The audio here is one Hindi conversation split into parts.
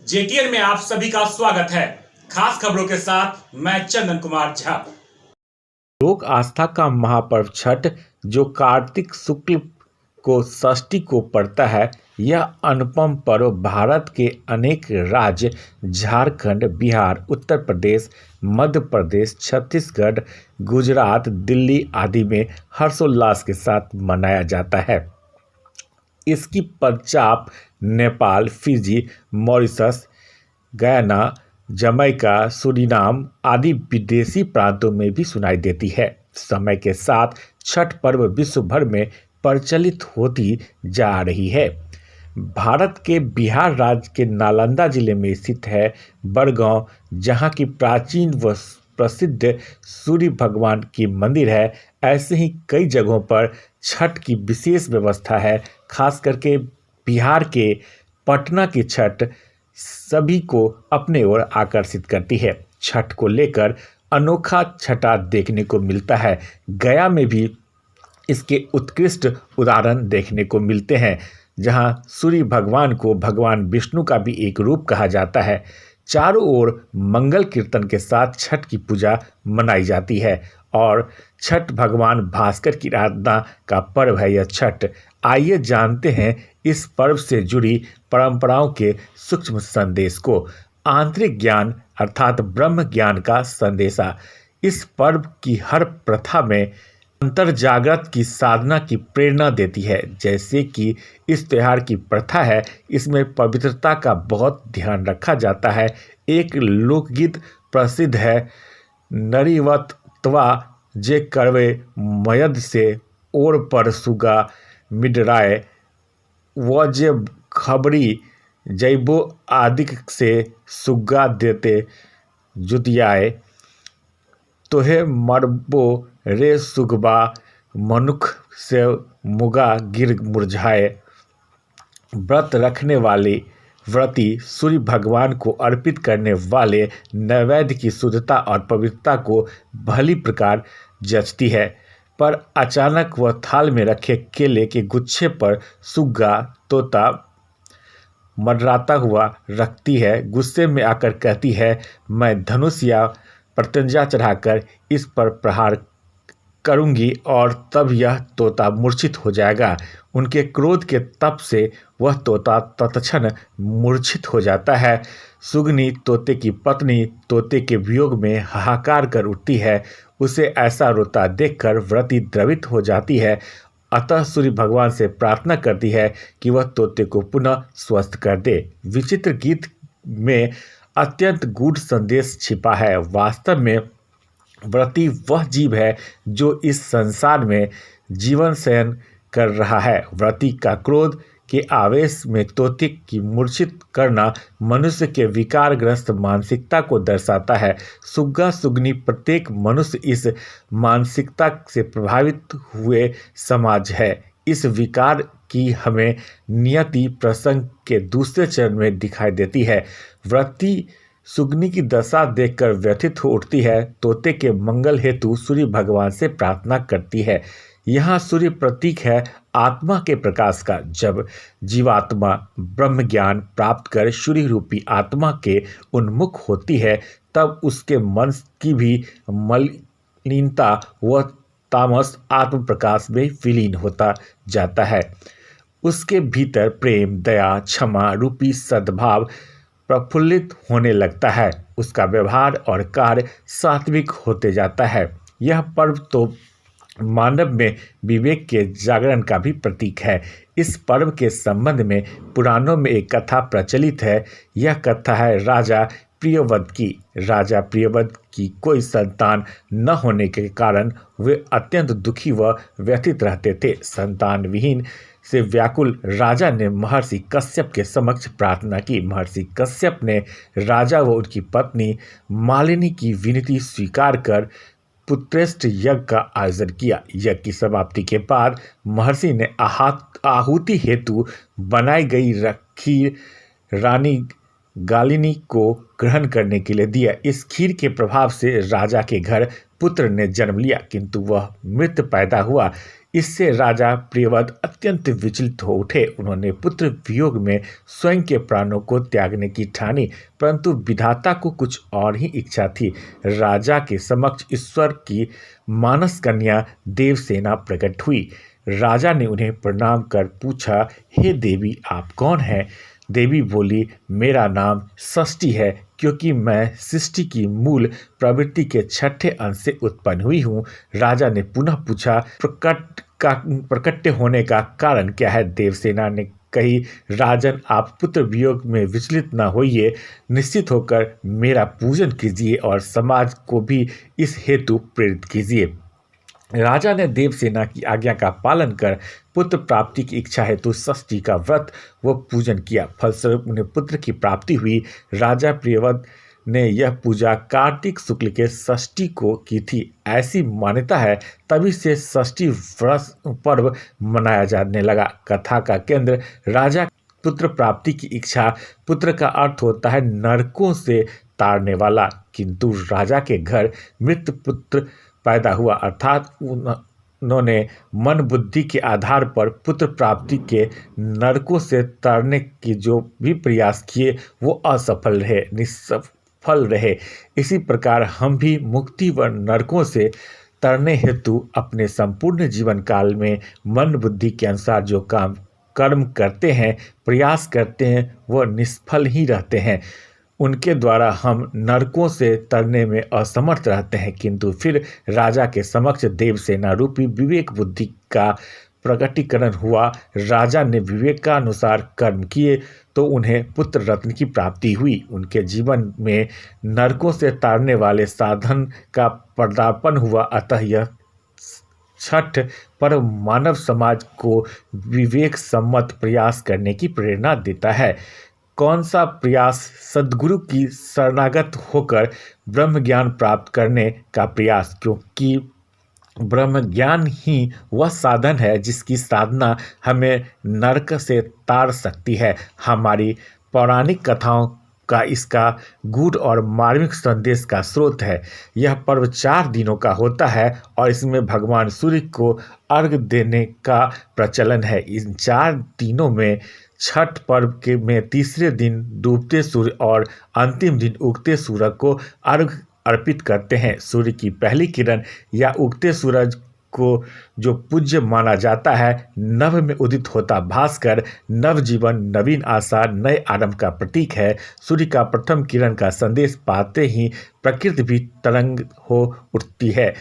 जेटीएन में आप सभी का स्वागत है। खास खबरों के साथ मैं चंदन कुमार झा। लोक आस्था का महापर्व छठ, जो कार्तिक शुक्ल को षष्ठी को पड़ता है, यह अनुपम पर्व भारत के अनेक राज्य झारखंड, बिहार, उत्तर प्रदेश, मध्य प्रदेश, छत्तीसगढ़, गुजरात, दिल्ली आदि में हर्षोल्लास के साथ मनाया जाता है। इसकी Punjab, Nepal, Fiji, Mauritius, Guyana, Jamaica, Suriname आदि विदेशी प्रांतों में भी सुनाई देती है। समय के साथ छठ पर्व विश्व भर में प्रचलित होती जा रही है। भारत के बिहार राज्य के नालंदा जिले में स्थित है बड़गांव, जहां की प्राचीन व प्रसिद्ध सूर्य भगवान की मंदिर है। ऐसे ही कई जगहों पर छठ की विशेष व्यवस्था है। खास करके बिहार के पटना की छठ सभी को अपने ओर आकर्षित करती है। छठ को लेकर अनोखा छठा देखने को मिलता है। गया में भी इसके उत्कृष्ट उदाहरण देखने को मिलते हैं, जहां सूर्य भगवान को भगवान विष्णु का भी एक रूप कहा जाता है। चारों ओर मंगल कीर्तन के साथ छठ की पूजा मनाई जाती है और छठ भगवान भास्कर की आराधना का पर्व है यह छठ। आइए जानते हैं इस पर्व से जुड़ी परंपराओं के सूक्ष्म संदेश को। आंतरिक ज्ञान अर्थात ब्रह्म ज्ञान का संदेशा। इस पर्व की हर प्रथा में अंतर्जागृत की साधना की प्रेरणा देती है। जैसे कि इस त्यौहार की प्रथा है, इसमें पवित्रता का बहुत ध्यान रखा जाता है। एक लोकगीत प्रसिद्ध है, नरिवतवा जे करवे मयद से ओर पर सुगा मिडराए, व जे खबरी जैबो आदिक से सुग्गा देते जुतियाए, तोहे मरबो रे सुगबा मनुख से मुगा गिर मुरझाए। व्रत रखने वाले व्रती सूर्य भगवान को अर्पित करने वाले नैवेद्य की शुद्धता और पवित्रता को भली प्रकार जचती है, पर अचानक वह थाल में रखे केले के गुच्छे पर सुग्गा तोता मंडराता हुआ रखती है। गुस्से में आकर कहती है, मैं धनुष या प्रत्यंजा चढ़ाकर इस पर प्रहार करूंगी और तब यह तोता मूर्छित हो जाएगा। उनके क्रोध के तप से वह तोता तत्क्षण मूर्छित हो जाता है। सुगनी तोते की पत्नी तोते के वियोग में हाहाकार कर उठती है। उसे ऐसा रोता देखकर व्रती द्रवित हो जाती है। अतः सूर्य भगवान से प्रार्थना करती है कि वह तोते को पुनः स्वस्थ कर दे। विचित्र गीत में अत्यंत गूढ़ संदेश छिपा है। वास्तव में व्रती वह जीव है जो इस संसार में जीवन शयन कर रहा है। व्रती का क्रोध के आवेश में तोते की मूर्छित करना मनुष्य के विकारग्रस्त मानसिकता को दर्शाता है। सुग्गा सुगनी प्रत्येक मनुष्य इस मानसिकता से प्रभावित हुए समाज है। इस विकार की हमें नियति प्रसंग के दूसरे चरण में दिखाई देती है। व्रती सुगनी की दशा देखकर व्यथित हो उठती है। तोते के मंगल हेतु सूर्य भगवान से प्रार्थना करती है। यहाँ सूर्य प्रतीक है आत्मा के प्रकाश का। जब जीवात्मा ब्रह्म ज्ञान प्राप्त कर सूर्य रूपी आत्मा के उन्मुख होती है, तब उसके मन की भी मलिनता व तामस आत्म प्रकाश में विलीन होता जाता है। उसके भीतर प्रेम, दया, क्षमा रूपी सद्भाव प्रफुल्लित होने लगता है। उसका व्यवहार और कार्य सात्विक होते जाता है। यह पर्व तो मानव में विवेक के जागरण का भी प्रतीक है। इस पर्व के संबंध में पुराणों में एक कथा प्रचलित है। यह कथा है राजा प्रियव्रत की। राजा प्रियव्रत की कोई संतान न होने के कारण वे अत्यंत दुखी व व्यथित रहते थे। संतान विहीन से व्याकुल राजा ने महर्षि कश्यप के समक्ष प्रार्थना की। महर्षि कश्यप ने राजा व उनकी पत्नी मालिनी की विनती स्वीकार कर पुत्रेष्ठ यज्ञ का आयोजन किया। यज्ञ की समाप्ति के बाद महर्षि ने आहुति हेतु बनाई गई खीर रानी गालिनी को ग्रहण करने के लिए दिया। इस खीर के प्रभाव से राजा के घर पुत्र ने जन्म लिया, किंतु वह मृत पैदा हुआ। इससे राजा प्रियव्रत अत्यंत विचलित हो उठे। उन्होंने पुत्र वियोग में स्वयं के प्राणों को त्यागने की ठानी, परंतु विधाता को कुछ और ही इच्छा थी। राजा के समक्ष ईश्वर की मानस कन्या देवसेना प्रकट हुई। राजा ने उन्हें प्रणाम कर पूछा, हे देवी, आप कौन हैं? देवी बोली, मेरा नाम षष्ठी है, क्योंकि मैं सृष्टि की मूल प्रवृत्ति के छठे अंश से उत्पन्न हुई हूँ। राजा ने पुनः पूछा, प्रकट होने का कारण क्या है? देवसेना ने कही, राजन, आप पुत्र वियोग में विचलित न होइए, निश्चित होकर मेरा पूजन कीजिए और समाज को भी इस हेतु प्रेरित कीजिए। राजा ने देवसेना की आज्ञा का पालन कर पुत्र प्राप्ति की इच्छा हेतु षष्ठी का व्रत व पूजन किया। फलस्वरूप उन्हें पुत्र की प्राप्ति हुई। राजा प्रियव्रत ने यह पूजा कार्तिक शुक्ल के षष्ठी को की थी। ऐसी मान्यता है, तभी से षष्ठी व्रत पर्व मनाया जाने लगा। कथा का केंद्र राजा पुत्र प्राप्ति की इच्छा। पुत्र का अर्थ होता है नरकों से तारने वाला, किंतु राजा के घर मृत पुत्र पैदा हुआ, अर्थात उन्होंने मन बुद्धि के आधार पर पुत्र प्राप्ति के नरकों से तारने की जो भी प्रयास किए वो असफल रहे, निष्फल रहे। इसी प्रकार हम भी मुक्ति व नरकों से तरने हेतु अपने संपूर्ण जीवन काल में मन बुद्धि के अनुसार जो कर्म करते हैं, प्रयास करते हैं, वह निष्फल ही रहते हैं। उनके द्वारा हम नरकों से तरने में असमर्थ रहते हैं, किंतु फिर राजा के समक्ष देवसेना रूपी विवेक बुद्धि का प्रकटीकरण हुआ। राजा ने विवेकानुसार कर्म किए तो उन्हें पुत्र रत्न की प्राप्ति हुई। उनके जीवन में नरकों से तारने वाले साधन का पदार्पण हुआ। अतः यह छठ पर्व मानव समाज को विवेक सम्मत प्रयास करने की प्रेरणा देता है। कौन सा प्रयास? सद्गुरु की शरणागत होकर ब्रह्म ज्ञान प्राप्त करने का प्रयास, क्योंकि ब्रह्म ज्ञान ही वह साधन है जिसकी साधना हमें नरक से तार सकती है। हमारी पौराणिक कथाओं का इसका गूढ़ और मार्मिक संदेश का स्रोत है। यह पर्व 4 दिनों का होता है और इसमें भगवान सूर्य को अर्घ्य देने का प्रचलन है। इन 4 दिनों में छठ पर्व में तीसरे दिन डूबते सूर्य और अंतिम दिन उगते सूरज को अर्घ्य अर्पित करते हैं। सूर्य की पहली किरण या उगते सूरज को जो पूज्य माना जाता है, नभ में उदित होता भास्कर नव जीवन, नवीन आशा, नए आरंभ का प्रतीक है। सूर्य का प्रथम किरण का संदेश पाते ही प्रकृति भी तरंग हो उठती है।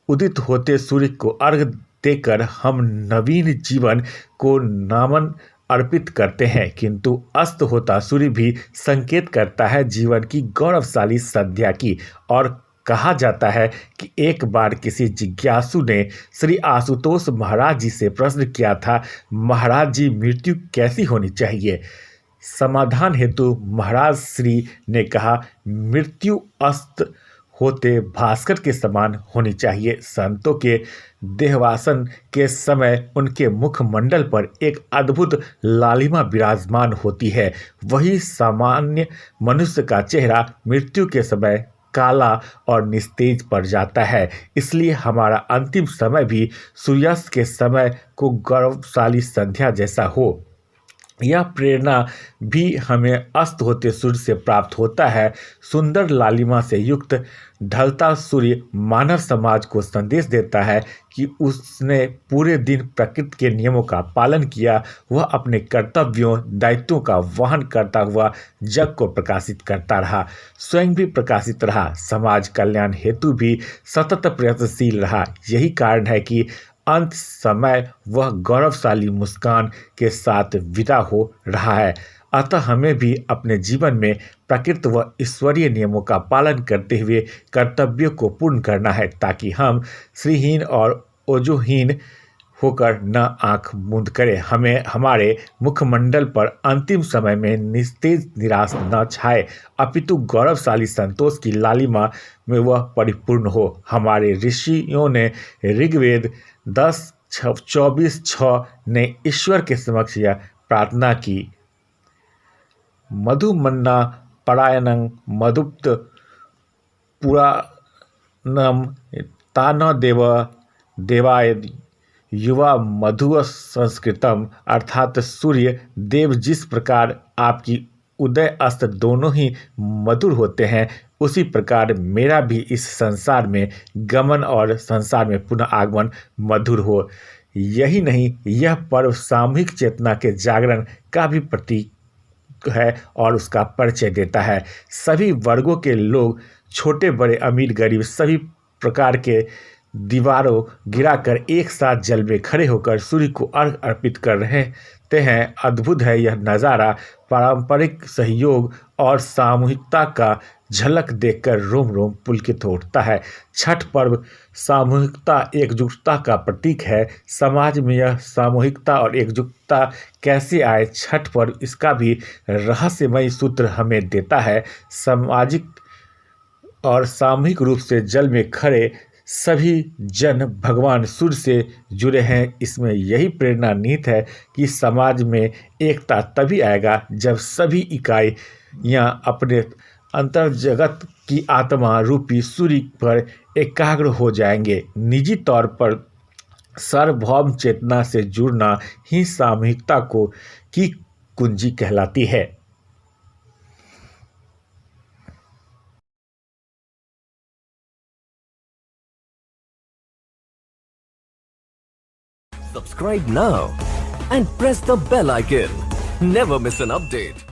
उदित होते सूर्य को अर्घ्य देकर हम नवीन जीवन को नमन अर्पित करते हैं, किंतु अस्त होता सूर्य भी संकेत करता है जीवन की गौरवशाली संध्या की। और कहा जाता है कि एक बार किसी जिज्ञासु ने श्री आशुतोष महाराज जी से प्रश्न किया था, महाराज जी, मृत्यु कैसी होनी चाहिए? समाधान हेतु महाराज श्री ने कहा, मृत्यु अस्त होते भास्कर के समान होनी चाहिए। संतों के देहवासन के समय उनके मुखमंडल पर एक अद्भुत लालिमा विराजमान होती है। वही सामान्य मनुष्य का चेहरा मृत्यु के समय काला और निस्तेज पड़ जाता है। इसलिए हमारा अंतिम समय भी सूर्यास्त के समय को गौरवशाली संध्या जैसा हो। यह प्रेरणा भी हमें अस्त होते सूर्य से प्राप्त होता है। सुंदर लालिमा से युक्त ढलता सूर्य मानव समाज को संदेश देता है कि उसने पूरे दिन प्रकृति के नियमों का पालन किया। वह अपने कर्तव्यों, दायित्वों का वहन करता हुआ जग को प्रकाशित करता रहा, स्वयं भी प्रकाशित रहा, समाज कल्याण हेतु भी सतत प्रयत्नशील रहा। यही कारण है कि अंत समय वह गौरवशाली मुस्कान के साथ विदा हो रहा है। अतः हमें भी अपने जीवन में प्रकृति व ईश्वरीय नियमों का पालन करते हुए कर्तव्यों को पूर्ण करना है, ताकि हम श्रीहीन और ओजोहीन होकर न आंख मूंद करें। हमें हमारे मुखमंडल पर अंतिम समय में निस्तेज निराश न छाए, अपितु गौरवशाली संतोष की लालिमा में वह परिपूर्ण हो। हमारे ऋषियों ने ऋग्वेद 10:24 ने ईश्वर के समक्ष यह प्रार्थना की, मधुमन्ना परायणं मधुप्त पुराणम तान देव देवाय युवा मधु संस्कृतम, अर्थात सूर्य देव जिस प्रकार आपकी उदय अस्त दोनों ही मधुर होते हैं, उसी प्रकार मेरा भी इस संसार में गमन और संसार में पुनः आगमन मधुर हो। यही नहीं, यह पर्व सामूहिक चेतना के जागरण का भी प्रतीक है और उसका परिचय देता है। सभी वर्गों के लोग, छोटे बड़े अमीर गरीब, सभी प्रकार के दीवारों गिराकर एक साथ जल में खड़े होकर सूर्य को अर्घ अर्पित कर रहे हैं। अद्भुत है यह नज़ारा। पारंपरिक सहयोग और सामूहिकता का झलक देखकर रोम रोम पुलकित हो उठता है। छठ पर्व सामूहिकता एकजुटता का प्रतीक है। समाज में यह सामूहिकता और एकजुटता कैसे आए, छठ पर्व इसका भी रहस्यमय सूत्र हमें देता है। सामाजिक और सामूहिक रूप से जल में खड़े सभी जन भगवान सूर्य से जुड़े हैं। इसमें यही प्रेरणा निहित है कि समाज में एकता तभी आएगा जब सभी इकाइयाँ अपने अंतर्जगत की आत्मा रूपी सूर्य पर एकाग्र हो जाएंगे। निजी तौर पर सार्वभौम चेतना से जुड़ना ही सामूहिकता की कुंजी कहलाती है। Subscribe now and press the bell icon. Never miss an update.